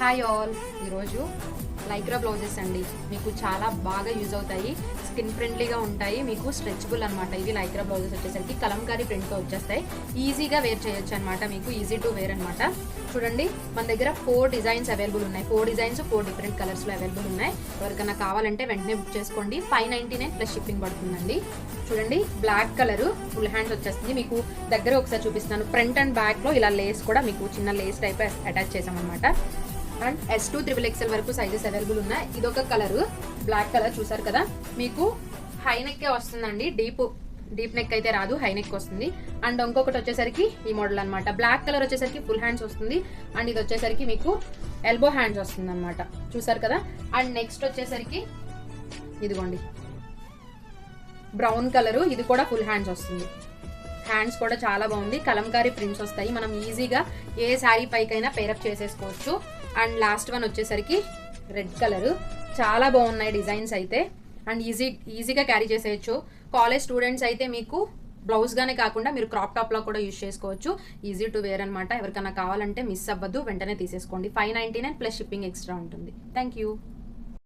Hi all, ఈరోజు Lycra blouses అండి. మీకు చాలా బాగా యూజ్ అవుతాయి, స్కిన్ ఫ్రెండ్లీగా ఉంటాయి, మీకు స్ట్రెచబుల్ అనమాట. ఇవి లైక్రా బ్లౌజెస్ వచ్చేసరికి కలంకారీ ప్రింట్తో వచ్చేస్తాయి. ఈజీగా వేర్ చేయొచ్చు అనమాట, మీకు ఈజీ టు వేర్ అనమాట. చూడండి, మన దగ్గర 4 డిజైన్స్ అవైలబుల్ ఉన్నాయి. 4 డిజైన్స్ 4 డిఫరెంట్ కలర్స్లో అవైలబుల్ ఉన్నాయి. ఎవరికైనా కావాలంటే వెంటనే బుక్ చేసుకోండి. 599 ప్లస్ షిప్పింగ్ పడుతుందండి. చూడండి, బ్లాక్ కలర్ ఫుల్ హ్యాండ్స్ వచ్చేస్తుంది. మీకు దగ్గర ఒకసారి చూపిస్తున్నాను. ఫ్రంట్ అండ్ బ్యాక్ లో ఇలా లేస్ కూడా మీకు చిన్న లేస్ టైప్ అటాచ్ చేసామన్నమాట. అండ్ S2 XXL వరకు సైజెస్ అవైలబుల్ ఉన్నాయి. ఇదొక కలర్, బ్లాక్ కలర్ చూసారు కదా. మీకు హై నెక్ వస్తుందండి, డీప్ నెక్ అయితే రాదు, హై నెక్ వస్తుంది. అండ్ ఇంకొకటి వచ్చేసరికి ఈ మోడల్ అనమాట. బ్లాక్ కలర్ వచ్చేసరికి ఫుల్ హ్యాండ్స్ వస్తుంది. అండ్ ఇది వచ్చేసరికి మీకు ఎల్బో హ్యాండ్స్ వస్తుంది అనమాట. చూసారు కదా. అండ్ నెక్స్ట్ వచ్చేసరికి ఇదిగోండి బ్రౌన్ కలర్, ఇది కూడా ఫుల్ హ్యాండ్స్ వస్తుంది. హ్యాండ్స్ కూడా చాలా బాగుంది, కలంకారీ ప్రింట్స్ వస్తాయి. మనం ఈజీగా ఏ శారీ పైకైనా పేరప్ చేసేసుకోవచ్చు. అండ్ లాస్ట్ వన్ వచ్చేసరికి రెడ్ కలర్, చాలా బాగున్నాయి డిజైన్స్ అయితే. అండ్ ఈజీగా క్యారీ చేసేయచ్చు. కాలేజ్ స్టూడెంట్స్ అయితే మీకు బ్లౌజ్ గానే కాకుండా మీరు క్రాప్ టాప్ లో కూడా యూజ్ చేసుకోవచ్చు. ఈజీ టు వేర్ అనమాట. ఎవరికైనా కావాలంటే మిస్ అవ్వద్దు, వెంటనే తీసేసుకోండి. 599 ప్లస్ షిప్పింగ్ ఎక్స్ట్రా ఉంటుంది. Thank you.